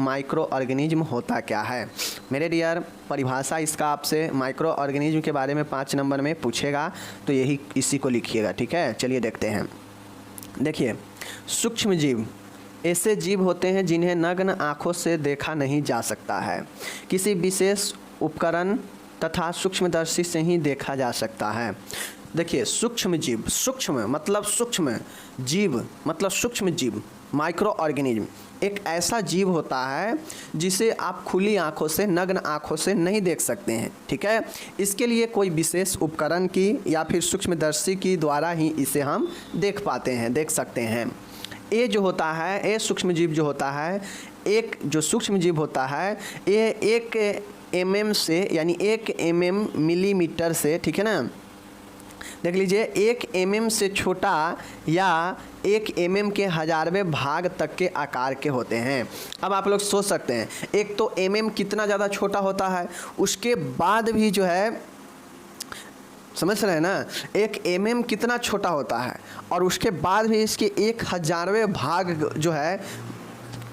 Micro organism होता क्या है। मेरे डियर, परिभाषा इसका आपसे माइक्रो ऑर्गेनिज्म के बारे में 5 नंबर में पूछेगा, तो यही इसी को लिखिएगा, ठीक है। चलिए देखते हैं। देखिए, सूक्ष्म जीव ऐसे जीव होते हैं जिन्हें नग्न आँखों से देखा नहीं जा सकता है, किसी विशेष उपकरण तथा सूक्ष्मदर्शी से ही देखा जा सकता है। देखिए, सूक्ष्म जीव, सूक्ष्म मतलब सूक्ष्म, जीव मतलब सूक्ष्म जीव, माइक्रो ऑर्गेनिज्म एक ऐसा जीव होता है जिसे आप खुली आंखों से, नग्न आंखों से नहीं देख सकते हैं, ठीक है। इसके लिए कोई विशेष उपकरण की या फिर सूक्ष्मदर्शी की द्वारा ही इसे हम देख पाते हैं, देख सकते हैं। ये जो होता है, ये सूक्ष्म जीव जो होता है, एक जो सूक्ष्म जीव होता है, ये 1 mm से, यानी 1 mm मिलीमीटर से, ठीक है ना, देख लीजिए, 1 mm से छोटा या 1 mm के 1000वें भाग तक के आकार के होते हैं। अब आप लोग सोच सकते हैं, एक तो mm कितना ज़्यादा छोटा होता है, उसके बाद भी जो है, समझ रहे हैं ना, 1 mm कितना छोटा होता है, और उसके बाद भी इसके 1000वें भाग जो है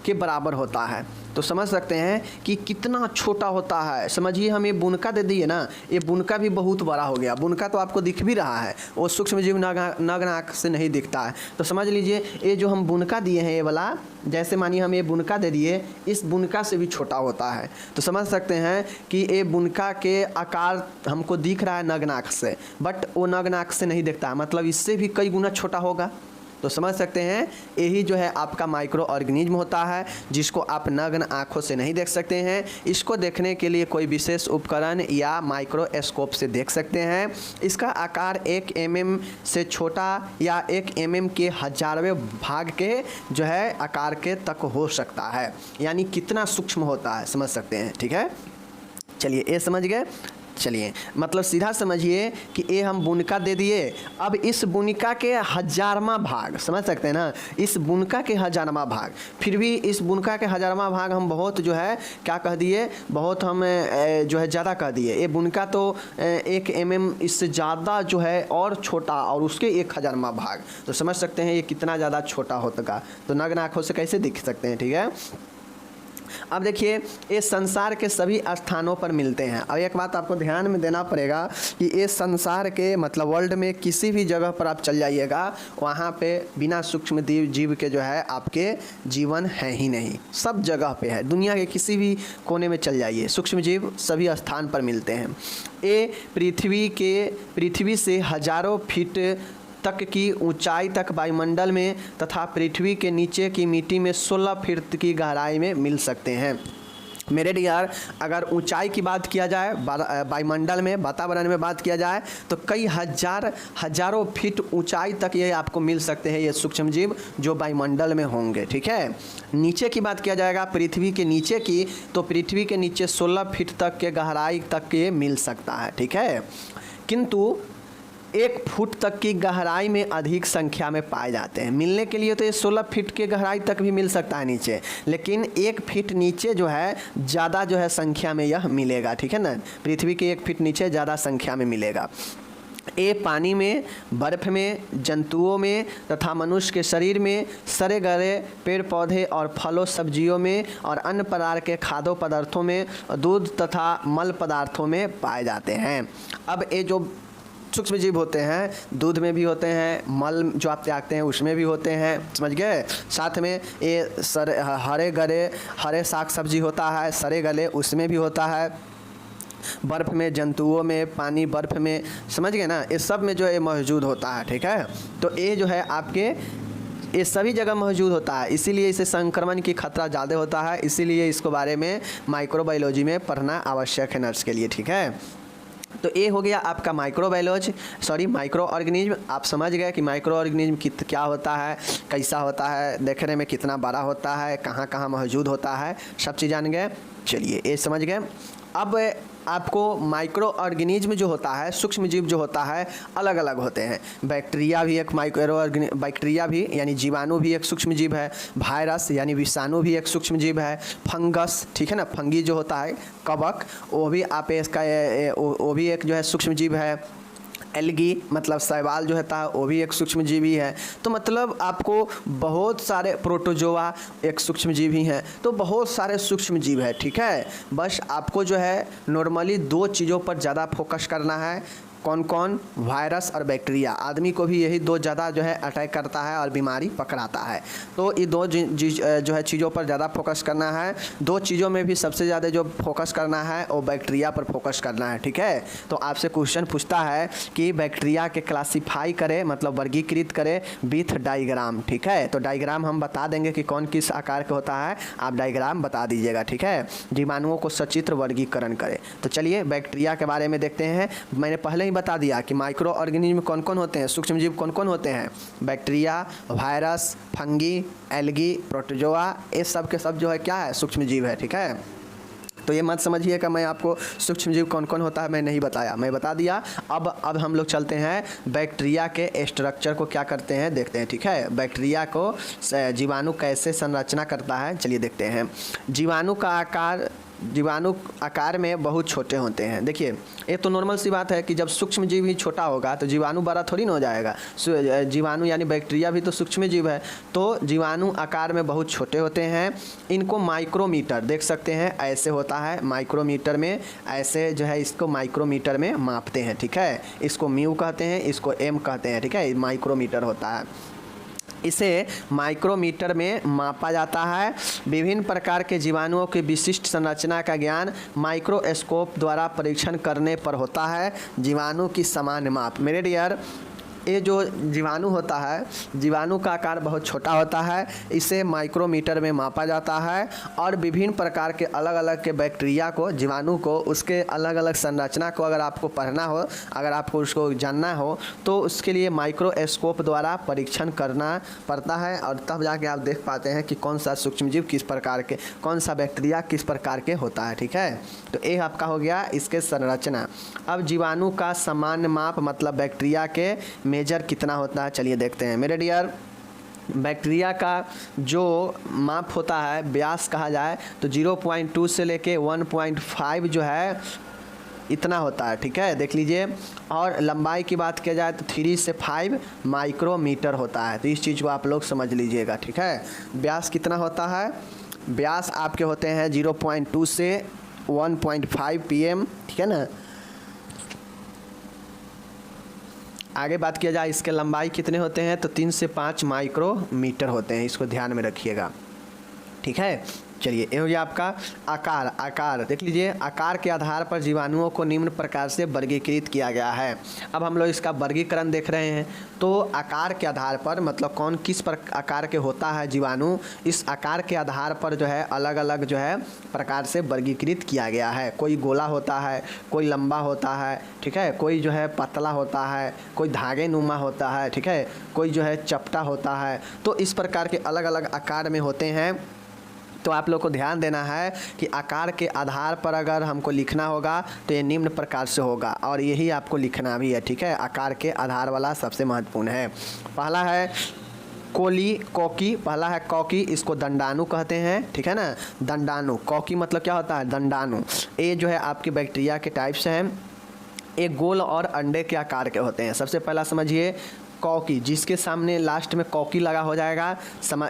के बराबर होता है। तो समझ सकते हैं कि कितना छोटा होता है। समझिए, हम ये बुनका दे दिए ना, ये बुनका भी बहुत बड़ा हो गया। बुनका तो आपको दिख भी रहा है, वो सूक्ष्म जीव नग्न आँख से नहीं दिखता है। तो समझ लीजिए, ये जो हम बुनका दिए हैं, ये वाला, जैसे मानिए हम ये बुनका दे दिए, इस बुनका से भी छोटा होता है। तो समझ सकते हैं कि ये बुनका के आकार हमको दिख रहा है नग्न आँख से, बट वो नग्न आँख से नहीं दिखता है, मतलब इससे भी कई गुना छोटा होगा। तो समझ सकते हैं, यही जो है आपका माइक्रो ऑर्गेनिज्म होता है, जिसको आप नग्न आँखों से नहीं देख सकते हैं। इसको देखने के लिए कोई विशेष उपकरण या माइक्रोस्कोप से देख सकते हैं। इसका आकार 1 mm से छोटा या 1 mm के 1000वें भाग के जो है आकार के तक हो सकता है, यानी कितना सूक्ष्म होता है, समझ सकते हैं, ठीक है। चलिए, ये समझ गए। चलिए, मतलब सीधा समझिए कि ये हम बुनका दे दिए, अब इस बुनका के 1000वां भाग, समझ सकते हैं ना, इस बुनका के 1000वां भाग, फिर भी इस बुनका के 1000वां भाग हम बहुत जो है क्या कह दिए, बहुत हम जो है ज़्यादा कह दिए। ये बुनका तो 1 mm इससे ज़्यादा जो है और छोटा, और उसके 1000वां भाग। तो समझ सकते हैं ये कितना ज़्यादा छोटा होता, तो नग्न आँखों से कैसे दिख सकते हैं, ठीक है। अब देखिए, ये संसार के सभी स्थानों पर मिलते हैं। अब एक बात आपको ध्यान में देना पड़ेगा कि ये संसार के, मतलब वर्ल्ड में किसी भी जगह पर आप चल जाइएगा, वहाँ पे बिना सूक्ष्म जीव के जो है आपके जीवन है ही नहीं। सब जगह पे है, दुनिया के किसी भी कोने में चल जाइए, सूक्ष्म जीव सभी स्थान पर मिलते हैं। ये पृथ्वी से हजारों फीट तक की ऊंचाई तक वायुमंडल में तथा पृथ्वी के नीचे की मिट्टी में 16 फीट की गहराई में मिल सकते हैं। मेरे डियर, अगर ऊंचाई की बात किया जाए, वायुमंडल में, वातावरण में बात किया जाए, तो कई हजारों फीट ऊंचाई तक ये आपको मिल सकते हैं, ये सूक्ष्म जीव जो वायुमंडल में होंगे, ठीक है। नीचे की बात किया जाएगा, पृथ्वी के नीचे की, तो पृथ्वी के नीचे 16 फीट तक के गहराई तक ये मिल सकता है, ठीक है। किंतु 1 फुट तक की गहराई में अधिक संख्या में पाए जाते हैं। मिलने के लिए तो ये 16 फीट के गहराई तक भी मिल सकता है नीचे, लेकिन 1 फीट नीचे जो है ज़्यादा जो है संख्या में यह मिलेगा, ठीक है ना। पृथ्वी के 1 फीट नीचे ज़्यादा संख्या में मिलेगा। ये पानी में, बर्फ में, जंतुओं में तथा मनुष्य के शरीर में, सड़े गले पेड़ पौधे और फलों सब्जियों में, और अन्य प्रकार के खाद्य पदार्थों में, दूध तथा मल पदार्थों में पाए जाते हैं। अब ये जो सूक्ष्म जीव होते हैं, दूध में भी होते हैं, मल जो आप त्यागते हैं उसमें भी होते हैं, समझ गए। साथ में ये हरे गले, हरे साग सब्जी होता है, सड़े गले उसमें भी होता है, बर्फ़ में, जंतुओं में, पानी बर्फ़ में, समझ गए ना, ये सब में जो है मौजूद होता है, ठीक है। तो ये जो है आपके ये सभी जगह मौजूद होता है, इसीलिए इसे संक्रमण की खतरा ज़्यादा होता है, इसीलिए इसको बारे में माइक्रोबायोलॉजी में पढ़ना आवश्यक है नर्स के लिए, ठीक है। तो ये हो गया आपका माइक्रो ऑर्गेनिज्म। आप समझ गए कि माइक्रो ऑर्गेनिज्म क्या होता है, कैसा होता है, देखने में कितना बड़ा होता है, कहाँ कहाँ मौजूद होता है, सब चीज़ जान गए। चलिए, ये समझ गए। अब आपको माइक्रो ऑर्गेनिज्म जो होता है, सूक्ष्म जीव जो होता है, अलग अलग होते हैं। बैक्टीरिया भी एक बैक्टीरिया भी यानी जीवाणु भी एक सूक्ष्म जीव है, वायरस यानी विषाणु भी एक सूक्ष्म जीव है, फंगस, ठीक है ना, फंगी जो होता है, कवक, वो भी आप इसका वो भी एक जो है सूक्ष्म जीव है। एल्गी मतलब शैवाल जो होता है वो भी एक सूक्ष्म जीवी है। तो मतलब आपको बहुत सारे प्रोटोजोआ एक सूक्ष्म जीव ही हैं, तो बहुत सारे सूक्ष्म जीव है, ठीक है। बस आपको जो है नॉर्मली 2 चीज़ों पर ज़्यादा फोकस करना है। कौन कौन? वायरस और बैक्टीरिया। आदमी को भी यही 2 ज़्यादा जो है अटैक करता है और बीमारी पकड़ाता है। तो ये 2 जो है चीज़ों पर ज़्यादा फोकस करना है। 2 चीज़ों में भी सबसे ज़्यादा जो फोकस करना है वो बैक्टीरिया पर फोकस करना है, ठीक है। तो आपसे क्वेश्चन पूछता है कि बैक्टीरिया के क्लासीफाई करे मतलब वर्गीकृत करे विथ डायग्राम, ठीक है। तो डायग्राम हम बता देंगे कि कौन किस आकार का होता है, आप डायग्राम बता दीजिएगा, ठीक है। जीवाणुओं को सचित्र वर्गीकरण करे। तो चलिए बैक्टीरिया के बारे में देखते हैं। मैंने पहले बता दिया कि माइक्रो ऑर्गेनिज्म कौन कौन होते हैं, सूक्ष्म जीव कौन कौन होते हैं। Bacteria, virus, fungi, algae, protozoa, ये सब के सब जो है क्या है, सूक्ष्म जीव है, ठीक है। तो ये मत समझिएगा मैं आपको सूक्ष्म जीव कौन कौन होता है मैं नहीं बताया, मैं बता दिया। अब हम लोग चलते हैं बैक्टीरिया के स्ट्रक्चर को क्या करते हैं देखते हैं, ठीक है। बैक्टीरिया को जीवाणु कैसे संरचना करता है चलिए देखते हैं। जीवाणु आकार में बहुत छोटे होते हैं। देखिए ये तो नॉर्मल सी बात है कि जब सूक्ष्म जीव ही छोटा होगा तो जीवाणु बड़ा थोड़ी ना हो जाएगा। जीवाणु यानी बैक्टीरिया भी तो सूक्ष्म जीव है। तो जीवाणु आकार में बहुत छोटे होते हैं। इनको माइक्रोमीटर देख सकते हैं, ऐसे होता है माइक्रोमीटर में, ऐसे जो है इसको माइक्रोमीटर में मापते हैं, ठीक है। इसको म्यू कहते हैं, इसको एम कहते हैं, ठीक है। माइक्रोमीटर होता है, इसे माइक्रोमीटर में मापा जाता है। विभिन्न प्रकार के जीवाणुओं की विशिष्ट संरचना का ज्ञान माइक्रोस्कोप द्वारा परीक्षण करने पर होता है। जीवाणु की सामान्य माप, मेरे डियर ये जो जीवाणु होता है, जीवाणु का आकार बहुत छोटा होता है, इसे माइक्रोमीटर में मापा जाता है। और विभिन्न प्रकार के अलग अलग के बैक्टीरिया को, जीवाणु को, उसके अलग अलग संरचना को अगर आपको पढ़ना हो, अगर आपको उसको जानना हो तो उसके लिए माइक्रोस्कोप द्वारा परीक्षण करना पड़ता है। और तब जाके आप देख पाते हैं कि कौन सा सूक्ष्मजीव किस प्रकार के, कौन सा बैक्टीरिया किस प्रकार के होता है, ठीक है। तो ये आपका हो गया इसके संरचना। अब जीवाणु का सामान्य माप मतलब बैक्टीरिया के मेजर कितना होता है चलिए देखते हैं। मेरे डियर बैक्टीरिया का जो माप होता है व्यास कहा जाए तो 0.2 से लेके 1.5 जो है इतना होता है, ठीक है, देख लीजिए। और लंबाई की बात किया जाए तो 3 से 5 माइक्रोमीटर होता है। तो इस चीज़ को आप लोग समझ लीजिएगा, ठीक है। व्यास कितना होता है, व्यास आपके होते हैं 0.2 से 1.5 pm, ठीक है ना। आगे बात किया जाए इसके लंबाई कितने होते हैं तो 3 से 5 माइक्रोमीटर होते हैं, इसको ध्यान में रखिएगा, ठीक है। चलिए ये हो गया आपका आकार देख लीजिए। आकार के आधार पर जीवाणुओं को निम्न प्रकार से वर्गीकृत किया गया है। अब हम लोग इसका वर्गीकरण देख रहे हैं। तो आकार के आधार पर मतलब कौन किस आकार के होता है जीवाणु, इस आकार के आधार पर जो है अलग अलग जो है प्रकार से वर्गीकृत किया गया है। कोई गोला होता है, कोई लंबा होता है, ठीक है, कोई जो है पतला होता है, कोई धागे नुमा होता है, ठीक है, कोई जो है चपटा होता है। तो इस प्रकार के अलग अलग आकार में होते हैं। तो आप लोग को ध्यान देना है कि आकार के आधार पर अगर हमको लिखना होगा तो ये निम्न प्रकार से होगा और यही आपको लिखना भी है, ठीक है। आकार के आधार वाला सबसे महत्वपूर्ण है। पहला है कॉकी, पहला है कॉकी, इसको दंडाणु कहते हैं, ठीक है ना। दंडाणु, कॉकी मतलब क्या होता है, दंडाणु। ये जो है आपके बैक्टीरिया के टाइप्स हैं। एक गोल और अंडे के आकार के होते हैं। सबसे पहला समझिए कॉकी, जिसके सामने लास्ट में कॉकी लगा हो जाएगा।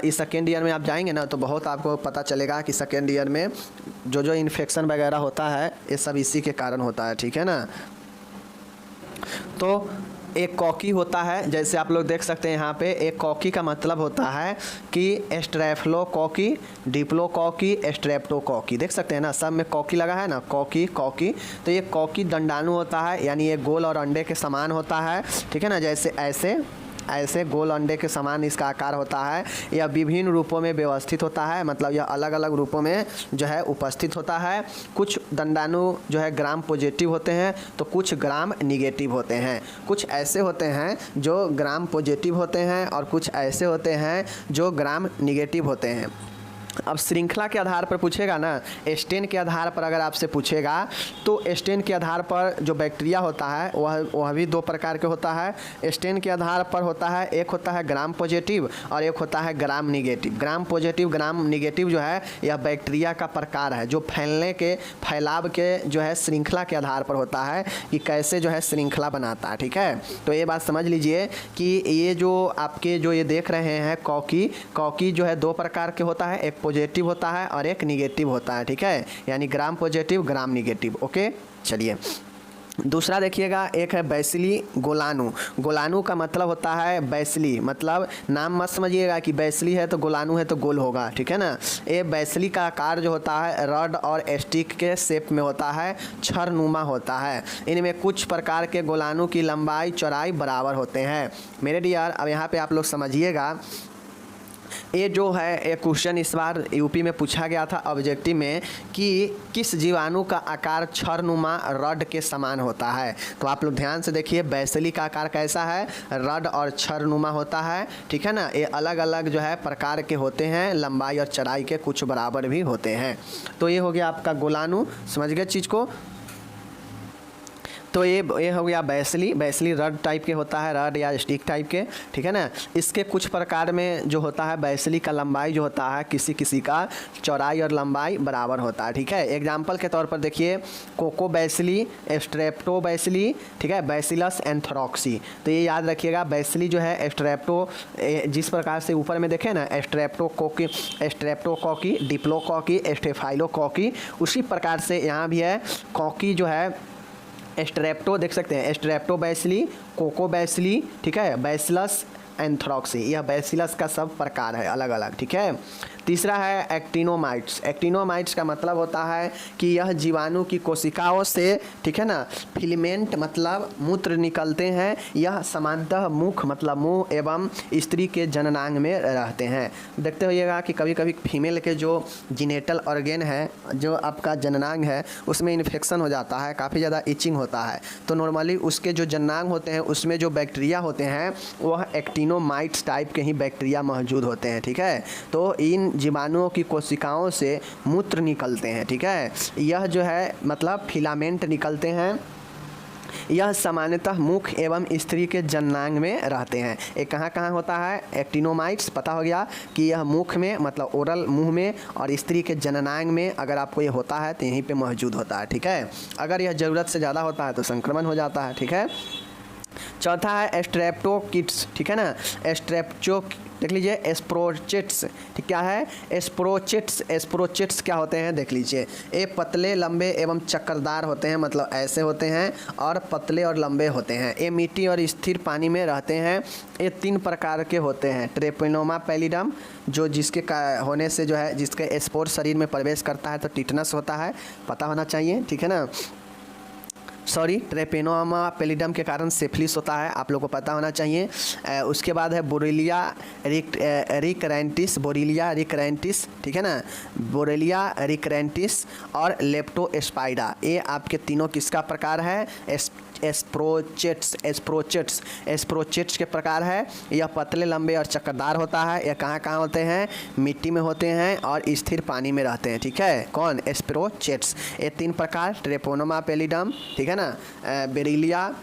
इस सेकेंड ईयर में आप जाएंगे ना तो बहुत आपको पता चलेगा कि सेकेंड ईयर में जो इन्फेक्शन वगैरह होता है ये सब इसी के कारण होता है, ठीक है ना। तो एक कॉकी होता है, जैसे आप लोग देख सकते हैं यहाँ पे, एक कॉकी का मतलब होता है कि स्ट्रेफ्लोकॉकी, डिप्लोकॉकी, स्ट्रेप्टोकॉकी, देख सकते हैं ना, सब में कॉकी लगा है ना, कॉकी। तो ये कॉकी दंडाणु होता है, यानी ये गोल और अंडे के समान होता है, ठीक है ना। जैसे ऐसे गोल अंडे के समान इसका आकार होता है। यह विभिन्न रूपों में व्यवस्थित होता है, मतलब यह अलग अलग रूपों में जो है उपस्थित होता है। कुछ दंडाणु जो है ग्राम पॉजिटिव होते हैं तो कुछ ग्राम निगेटिव होते हैं। कुछ ऐसे होते हैं जो ग्राम पॉजिटिव होते हैं और कुछ ऐसे होते हैं जो ग्राम निगेटिव होते हैं। अब श्रृंखला के आधार पर पूछेगा ना, स्टेन के आधार पर अगर आपसे पूछेगा तो स्टेन के आधार पर जो बैक्टीरिया होता है वह भी दो प्रकार के होता है। स्टेन के आधार पर होता है, एक होता है ग्राम पॉजिटिव और एक होता है ग्राम negative. Gram positive gram negative जो है यह बैक्टीरिया का प्रकार है जो फैलाव के जो है श्रृंखला के आधार पर होता है कि कैसे जो है श्रृंखला बनाता है। ठीक है, तो ये बात समझ लीजिए कि ये जो आपके जो ये देख रहे हैं कॉकी जो है दो प्रकार के होता है, एक पॉजिटिव होता है और एक निगेटिव होता है। ठीक है, यानी gram positive gram negative. Okay, चलिए दूसरा देखिएगा, एक है बैसिली गोलानु। गोलानु का मतलब होता है बैसिली, मतलब नाम मत समझिएगा कि बैसिली है तो गोलानु है तो गोल होगा। ठीक है ना, ये बैसिली का आकार जो होता है रड और स्टिक के शेप में होता है, छरनुमा होता है। इनमें कुछ प्रकार के गोलानु की लंबाई चौड़ाई बराबर होते हैं। मेरे डियर, अब यहाँ पे आप लोग समझिएगा, ये जो है एक क्वेश्चन इस बार यूपी में पूछा गया था ऑब्जेक्टिव में कि किस जीवाणु का आकार छरनुमा रड के समान होता है। तो आप लोग ध्यान से देखिए, बैसिली का आकार कैसा है, रड और छरनुमा होता है। ठीक है ना, ये अलग अलग जो है प्रकार के होते हैं, लंबाई और चौड़ाई के कुछ बराबर भी होते हैं। तो ये हो गया आपका गोलानु, समझ गए चीज़ को। तो ये हो गया बैसिली रड टाइप के होता है, रड या स्टिक टाइप के। ठीक है ना, इसके कुछ प्रकार में जो होता है बैसिली का लंबाई जो होता है किसी किसी का चौड़ाई और लंबाई बराबर होता है। ठीक है, एग्जाम्पल के तौर पर देखिए, कोको बैसिली, स्ट्रेप्टो बैसिली, ठीक है, बैसिलस एंथ्रोक्सी। तो ये याद रखिएगा, बैसिली जो है स्ट्रेप्टो, जिस प्रकार से ऊपर में देखें ना स्ट्रेप्टोकोकी, डिप्लोकोकी, स्टेफाइलोकोकी, उसी प्रकार से यहाँ भी है कॉकी जो है स्ट्रेप्टो, देख सकते हैं स्ट्रेप्टो बैसिली, कोको बैसिली, ठीक है, बैसिलस एंथ्रोक्सी, यह बैसिलस का सब प्रकार है अलग अलग। ठीक है, तीसरा है एक्टिनोमाइट्स। एक्टिनोमाइट्स का मतलब होता है कि यह जीवाणु की कोशिकाओं से, ठीक है ना, फिलामेंट मतलब मूत्र निकलते हैं। यह सामान्यतः मुख मतलब मुंह एवं स्त्री के जननांग में रहते हैं। देखते होइएगा कि कभी कभी फीमेल के जो जीनेटल ऑर्गेन है, जो आपका जननांग है, उसमें इन्फेक्शन हो जाता है, काफ़ी ज़्यादा इचिंग होता है। तो नॉर्मली उसके जो जननांग होते हैं उसमें जो बैक्टीरिया होते हैं वह एक्टिनोमाइट्स टाइप के ही बैक्टीरिया मौजूद होते हैं। ठीक है, तो इन जीवाणुओं की कोशिकाओं से मूत्र निकलते हैं। ठीक है, यह जो है मतलब फिलामेंट निकलते हैं। यह सामान्यतः मुख एवं स्त्री के जननांग में रहते हैं। ये कहाँ कहाँ होता है, एक्टिनोमाइट्स पता हो गया कि यह मुख में मतलब ओरल मुंह में, और स्त्री के जननांग में अगर आपको ये होता है तो यहीं पे मौजूद होता है। ठीक है, अगर यह ज़रूरत से ज़्यादा होता है तो संक्रमण हो जाता है। ठीक है, चौथा है स्ट्रेप्टोकिट्स। ठीक है ना, देख लीजिए एस्प्रोचेट्स। ठीक, क्या है एस्प्रोचेट्स? एस्प्रोचेट्स क्या होते हैं देख लीजिए, ये पतले लंबे एवं चक्करदार होते हैं, मतलब ऐसे होते हैं, और पतले और लंबे होते हैं। ये मिट्टी और स्थिर पानी में रहते हैं। ये 3 प्रकार के होते हैं, ट्रेपोनोमा पैलिडम, जो जिसके होने से जो है जिसके स्पोर शरीर में प्रवेश करता है तो टिटनस होता है, पता होना चाहिए। ठीक है ना, ट्रेपेनोमा पैलिडम के कारण सिफिलिस होता है, आप लोगों को पता होना चाहिए। उसके बाद है बोरेलिया रिकरेंटिस, ठीक है ना, बोरेलिया रिकरेंटिस और लेप्टोस्पाइरा। ये आपके तीनों किसका प्रकार है, एस्प्रोचेट्स के प्रकार है। यह पतले लंबे और चक्करदार होता है। यह कहाँ कहाँ होते हैं, मिट्टी में होते हैं और स्थिर पानी में रहते हैं। ठीक है, कौन, एस्प्रोचेट्स। ये 3 प्रकार, ट्रेपोनोमा पैलिडम, ठीक है ना, बेरिलिया,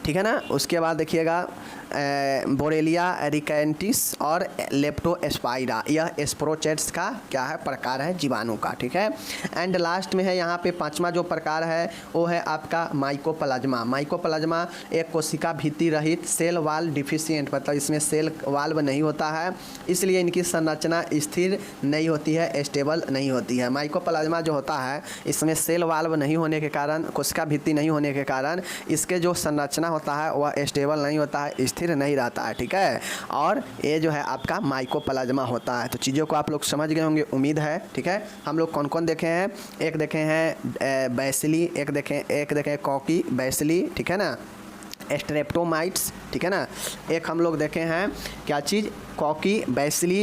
ठीक है ना, उसके बाद देखिएगा बोरेलिया रिकेंटिस और लेप्टोस्पाइरा, यह एस्प्रोचेट्स का क्या है, प्रकार है जीवाणु का। ठीक है, एंड लास्ट में है यहाँ पे 5वां जो प्रकार है वो है आपका माइकोप्लाज्मा। माइकोप्लाज्मा एक कोशिका भित्ति रहित, सेल वाल डिफिशिएंट, मतलब इसमें सेल वाल्व नहीं होता है, इसलिए इनकी संरचना स्थिर नहीं होती है, स्टेबल नहीं होती है। माइकोप्लाज्मा जो होता है इसमें सेल वाल्व नहीं होने के कारण, कोशिका भित्ति नहीं होने के कारण इसके जो संरचना होता है वह स्टेबल नहीं होता है, स्थिर नहीं रहता है। ठीक है, और ये जो है आपका माइकोप्लाज्मा होता है। तो चीज़ों को आप लोग समझ गए होंगे, उम्मीद है। ठीक है, हम लोग कौन कौन देखे हैं, एक देखे हैं बैसिली, एक देखें कॉकी बैसिली, ठीक है ना, स्ट्रेप्टोमाइट्स, ठीक है ना, एक हम लोग देखे हैं क्या चीज़, कॉकी, बैसिली,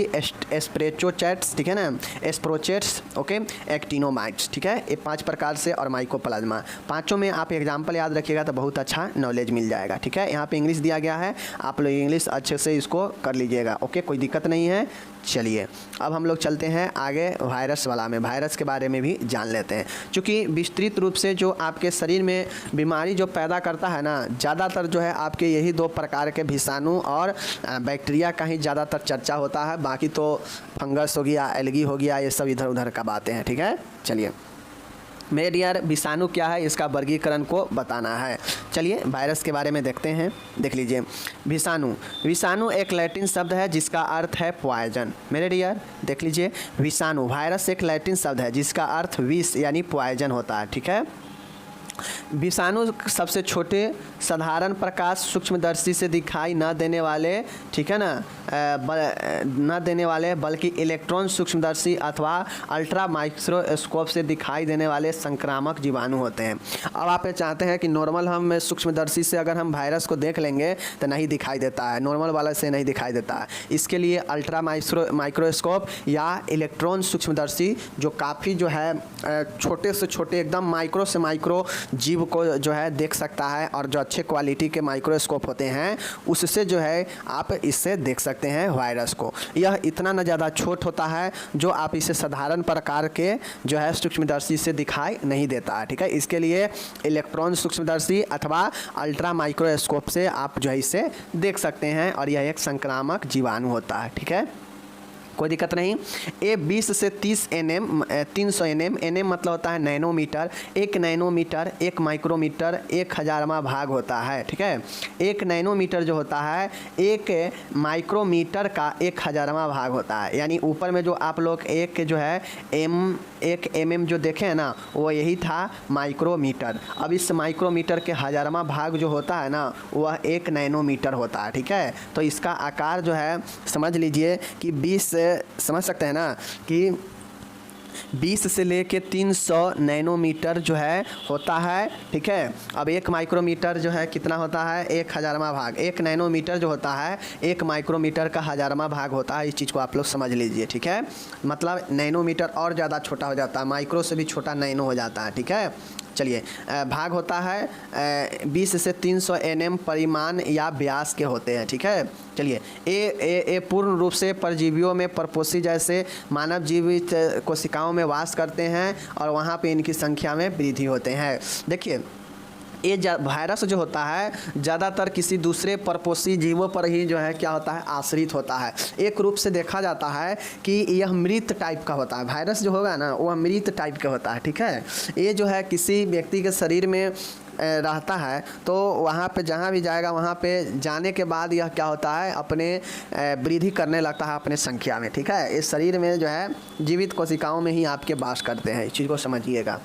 एस्प्रेचोचेट्स, ठीक है ना, एस्प्रोचेट्स, ओके, एक्टिनोमाइट्स, ठीक है, ये 5 प्रकार से, और माइकोप्लाज्मा। पांचों में आप एग्जाम्पल याद रखिएगा तो बहुत अच्छा नॉलेज मिल जाएगा, ठीक है। यहाँ पे इंग्लिश दिया गया है, आप लोग इंग्लिश अच्छे से इसको कर लीजिएगा, ओके, कोई दिक्कत नहीं है। चलिए अब हम लोग चलते हैं आगे वायरस वाला में, वायरस के बारे में भी जान लेते हैं। क्योंकि विस्तृत रूप से जो आपके शरीर में बीमारी जो पैदा करता है ना, ज़्यादातर जो है आपके यही 2 प्रकार के विषाणु और बैक्टीरिया का ही ज़्यादातर चर्चा होता है। बाकी तो फंगस हो गया, एलगी हो गया, ये सब इधर उधर का बातें हैं, ठीक है। चलिए मेरे डियर, विषाणु क्या है इसका वर्गीकरण को बताना है। चलिए वायरस के बारे में देखते हैं। देख लीजिए, विषाणु, विषाणु एक लैटिन शब्द है जिसका अर्थ है पॉइजन। मेरे डियर देख लीजिए, विषाणु, वायरस एक लैटिन शब्द है जिसका अर्थ विष यानी पॉइजन होता है, ठीक है। विषाणु सबसे छोटे साधारण प्रकाश सूक्ष्मदर्शी से दिखाई न देने वाले, ठीक है ना, न देने वाले बल्कि इलेक्ट्रॉन सूक्ष्मदर्शी अथवा अल्ट्रा माइक्रोस्कोप से दिखाई देने वाले संक्रामक जीवाणु होते हैं। अब आप ये चाहते हैं कि नॉर्मल हम सूक्ष्मदर्शी से अगर हम वायरस को देख लेंगे तो नहीं दिखाई देता है, नॉर्मल वाला से नहीं दिखाई देता है। इसके लिए अल्ट्रा माइक्रोस्कोप या इलेक्ट्रॉन सूक्ष्मदर्शी जो काफ़ी जो है छोटे से छोटे एकदम माइक्रो से माइक्रो जीव को जो है देख सकता है, और जो अच्छे क्वालिटी के माइक्रोस्कोप होते हैं उससे जो है आप इससे देख सकते हैं वायरस को। यह इतना न ज़्यादा छोट होता है जो आप इसे साधारण प्रकार के जो है सूक्ष्मदर्शी से दिखाई नहीं देता है, ठीक है। इसके लिए इलेक्ट्रॉन सूक्ष्मदर्शी अथवा अल्ट्रा माइक्रोस्कोप से आप जो है इसे देख सकते हैं, और यह एक संक्रामक जीवाणु होता है, ठीक है, कोई दिक्कत नहीं। ये 20 से 30 nm 300 nm, nm मतलब होता है नैनोमीटर, 1 नैनोमीटर 1 माइक्रोमीटर 1000वां भाग होता है, ठीक है। 1 नैनोमीटर जो होता है 1 माइक्रोमीटर का 1000वां भाग होता है, यानी ऊपर में जो आप लोग एक जो है एक mm जो देखे हैं ना, वो यही था माइक्रोमीटर। अब इस माइक्रोमीटर के 1000वां भाग जो होता है ना, वह 1 नैनोमीटर होता है, ठीक है। तो इसका आकार जो है समझ लीजिए कि 20 समझ सकते हैं ना कि 20 से लेके 300 नैनोमीटर जो है होता है, ठीक है। अब 1 माइक्रोमीटर जो है कितना होता है, 1000वां भाग। 1 नैनोमीटर जो होता है 1 माइक्रोमीटर का 1000वां भाग होता है। इस चीज़ को आप लोग समझ लीजिए, ठीक है। मतलब नैनोमीटर और ज़्यादा छोटा हो जाता है, माइक्रो से भी छोटा नैनो हो जाता है, ठीक है। चलिए भाग होता है 20 से 300 nm परिमाण या व्यास के होते हैं, ठीक है। चलिए ये पूर्ण रूप से परजीवियों में परपोषी जैसे मानव जीवित कोशिकाओं में वास करते हैं, और वहाँ पे इनकी संख्या में वृद्धि होते हैं। देखिए ये वायरस जो होता है ज़्यादातर किसी दूसरे परपोषी जीवों पर ही जो है क्या होता है, आश्रित होता है। एक रूप से देखा जाता है कि यह मृत टाइप का होता है, वायरस जो होगा ना वह मृत टाइप का होता है, ठीक है। ये जो है किसी व्यक्ति के शरीर में रहता है तो वहाँ पे जहाँ भी जाएगा वहाँ पे जाने के बाद यह क्या होता है, अपने वृद्धि करने लगता है अपने संख्या में, ठीक है। इस शरीर में जो है जीवित कोशिकाओं में ही आपके वास करते हैं, इस चीज़ को समझिएगा।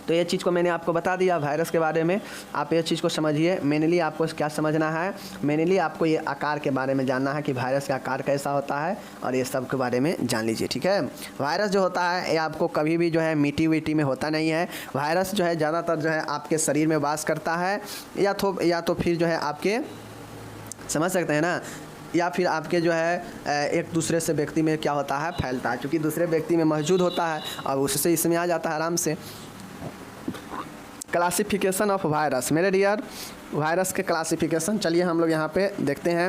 तो ये चीज़ को मैंने आपको बता दिया वायरस के बारे में, आप ये चीज़ को समझिए। मेनली आपको क्या समझना है, मेनली आपको ये आकार के बारे में जानना है कि वायरस का आकार कैसा होता है, और ये सब के बारे में जान लीजिए, ठीक है। वायरस जो होता है ये आपको कभी भी जो है मिट्टी विट्टी में होता नहीं है। वायरस जो है ज़्यादातर जो है आपके शरीर में वास करता है, या तो फिर जो है आपके समझ सकते हैं ना, या फिर आपके जो है एक दूसरे से व्यक्ति में क्या होता है, फैलता है, क्योंकि दूसरे व्यक्ति में मौजूद होता है और उससे इसमें आ जाता है आराम से। क्लासिफिकेशन ऑफ वायरस, मेरे डियर वायरस के क्लासिफिकेशन, चलिए हम लोग यहाँ पे देखते हैं।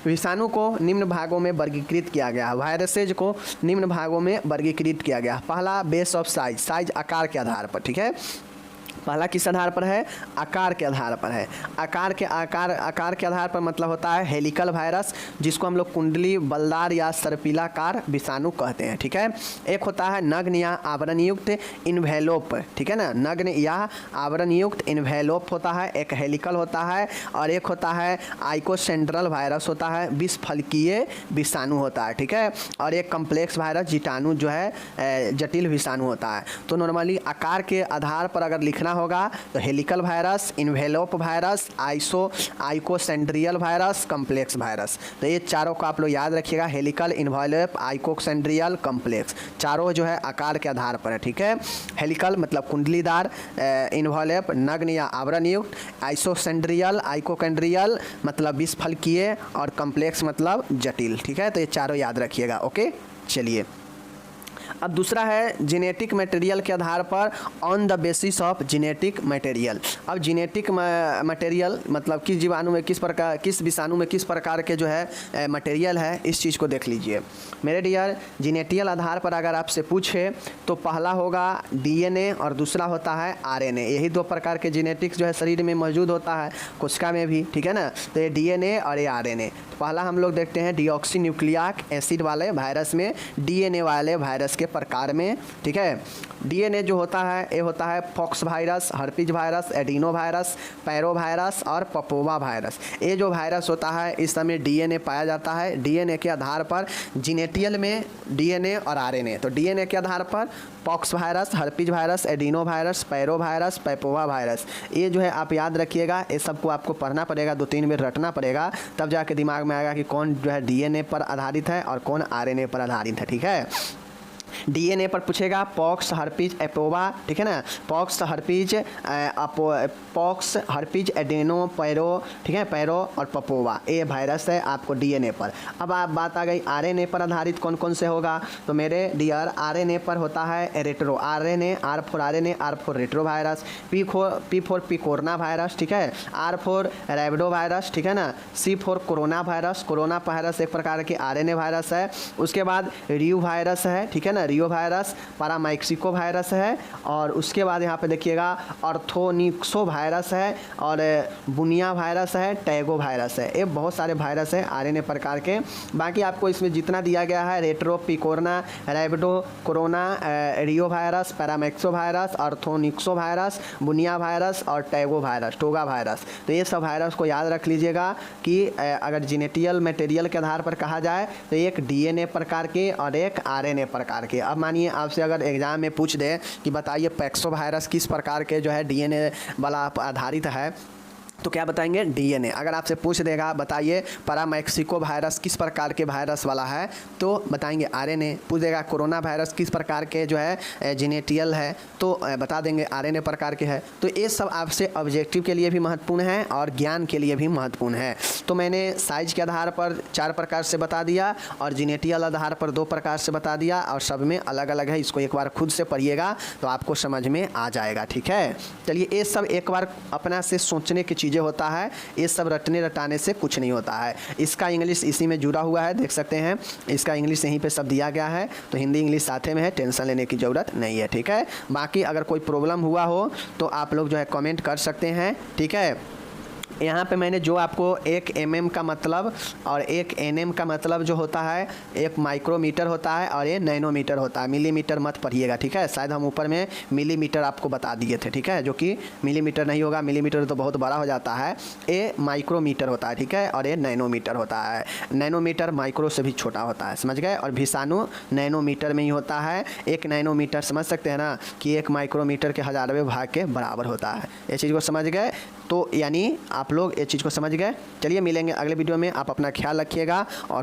विषाणु को निम्न भागों में वर्गीकृत किया गया, वायरसेज को निम्न भागों में वर्गीकृत किया गया। पहला बेस ऑफ साइज, साइज आकार के आधार पर, ठीक है। पहला किस आधार पर है, आकार के आधार पर है। आकार के आधार पर मतलब होता है हेलिकल वायरस, जिसको हम लोग कुंडली, बलदार या सर्पिलाकार विषाणु कहते हैं, ठीक है। एक होता है नग्न या आवरण युक्त इन्वेलोप, ठीक है ना, नग्न या आवरण युक्त इन्वेलोप होता है, एक हेलिकल होता है। और एक होता है आइकोसेंट्रल वायरस होता है, विषफलकीय विषाणु होता है, ठीक है। और एक कम्प्लेक्स वायरस जीवाणु जो है जटिल विषाणु होता है। तो नॉर्मली आकार के आधार पर अगर लिखा लिखना होगा। तो helical virus, envelope virus, icosahedral virus, complex virus. तो ये चारों को आप लोग याद रखिएगा, हेलिकल, इन्वेलोप, आइकोसेंड्रियल, कम्प्लेक्स, चारों जो है आकार के आधार पर है, ठीक है। हेलिकल मतलब कुंडलीदार, इन्वेलोप नग्न या आवरण युक्त, आइकोसेंड्रियल, आइकोकेंड्रियल मतलब विषफलकीय, और कम्प्लेक्स मतलब जटिल, ठीक है। तो ये चारों याद रखिएगा, ओके। चलिए अब दूसरा है जेनेटिक मटेरियल के आधार पर, on the basis of genetic material. अब जेनेटिक मटेरियल मतलब किस जीवाणु में किस प्रकार, किस विषाणु में किस प्रकार के जो है मटेरियल है, इस चीज़ को देख लीजिए मेरे डियर। जेनेटियल आधार पर अगर आपसे पूछे तो पहला होगा डीएनए और दूसरा होता है आरएनए। यही दो प्रकार के जेनेटिक्स जो है शरीर में मौजूद होता है, कोशिका में भी, ठीक है ना। तो ये डीएनए और ये आरएनए। तो पहला हम लोग देखते हैं डीऑक्सी न्यूक्लिक एसिड वाले वायरस में, डीएनए वाले वायरस के प्रकार में, ठीक है। डीएनए जो होता है ये होता है pox virus, herpes virus, adeno virus, पैरो वायरस और पपोवा वायरस। ये जो वायरस होता है इस समय डीएनए पाया जाता है। डीएनए के आधार पर जेनेटियल में डीएनए और आरएनए। तो डीएनए के आधार पर pox virus, herpes virus, adeno virus, पैरो वायरस, पपोवा वायरस, ये जो है आप याद रखिएगा। ये सबको आपको पढ़ना पड़ेगा, 2-3 बार रटना पड़ेगा, तब जाके दिमाग में आएगा कि कौन जो है डीएनए पर आधारित है और कौन आरएनए पर आधारित है, ठीक है। डीएनए पर पूछेगा पॉक्स, हर्पीज, एपोवा, ठीक है ना। Pox, herpes, pox, herpes, adeno, पैरो, ठीक है, पैरो और पपोवा, ये वायरस है आपको डीएनए पर। अब आप बात आ गई आरएनए पर आधारित कौन कौन से होगा। तो मेरे डियर आरएनए पर होता है retro RNA, R4 RNA, R4 retro virus, P4 picorna virus, ठीक है, R4 रैबिडो वायरस, ठीक है ना, C4 corona virus. Corona virus एक प्रकार के आरएनए वायरस है। उसके बाद रियो वायरस है, ठीक है ना, रियो वायरस, पैरामाइक्सिको वायरस है, और उसके बाद यहाँ पे देखिएगा ऑर्थोनिक्सो वायरस है, और बुनिया वायरस है, टैगो वायरस है। ये बहुत सारे वायरस है आरएनए प्रकार के। बाकी आपको इसमें जितना दिया गया है रेट्रो, पिकोरना, रैबिडो, कोरोना, रियो वायरस, पैरामाइक्सो वायरस, ऑर्थोनिक्सो वायरस, बुनिया वायरस और टैगो वायरस, टोगा वायरस। तो ये सब वायरस को याद रख लीजिएगा कि अगर जेनेटियल मटेरियल के आधार पर कहा जाए तो एक डीएनए प्रकार के और एक आरएनए प्रकार के। अब मानिए आपसे अगर एग्जाम में पूछ दे कि बताइए पैक्सो वायरस किस प्रकार के जो है डीएनए वाला आधारित है, तो क्या बताएंगे डीएनए। अगर आपसे पूछ देगा बताइए पैरामाइक्सिको वायरस किस प्रकार के वायरस वाला है, तो बताएंगे आरएनए। पूछ देगा कोरोना वायरस किस प्रकार के जो है जेनेटियल है, तो बता देंगे आरएनए प्रकार के है। तो ये सब आपसे ऑब्जेक्टिव के लिए भी महत्वपूर्ण है और ज्ञान के लिए भी महत्वपूर्ण है। तो मैंने साइज के आधार पर 4 प्रकार से बता दिया और जेनेटियल आधार पर 2 प्रकार से बता दिया, और सब में अलग अलग है। इसको एक बार खुद से पढ़िएगा तो आपको समझ में आ जाएगा, ठीक है। चलिए ये सब एक बार अपना से सोचने की चीज़ें होता है, ये सब रटने रटाने से कुछ नहीं होता है। इसका इंग्लिश इसी में जुड़ा हुआ है, देख सकते हैं इसका इंग्लिश यहीं पे सब दिया गया है। तो हिंदी इंग्लिश साथे में है, टेंशन लेने की ज़रूरत नहीं है, ठीक है। बाकी अगर कोई प्रॉब्लम हुआ हो तो आप लोग जो है कमेंट कर सकते हैं, ठीक है। यहाँ पे मैंने जो आपको 1 mm का मतलब और 1 nm का मतलब जो होता है, एक माइक्रोमीटर होता है और ये नैनोमीटर होता है। मिलीमीटर मत पढ़िएगा, ठीक है। शायद हम ऊपर में मिलीमीटर आपको बता दिए थे, ठीक है, जो कि मिलीमीटर नहीं होगा। मिलीमीटर तो बहुत बड़ा हो जाता है, ये माइक्रोमीटर होता है, ठीक है, और ये नैनोमीटर होता है। नैनोमीटर माइक्रो से भी छोटा होता है, समझ गए। और विषाणु नैनोमीटर में ही होता है। 1 नैनोमीटर समझ सकते हैं ना कि 1 माइक्रोमीटर के 1000वें भाग के बराबर होता है। ये चीज़ को समझ गए, तो यानी आप लोग ये चीज़ को समझ गए। चलिए मिलेंगे अगले वीडियो में, आप अपना ख्याल रखिएगा और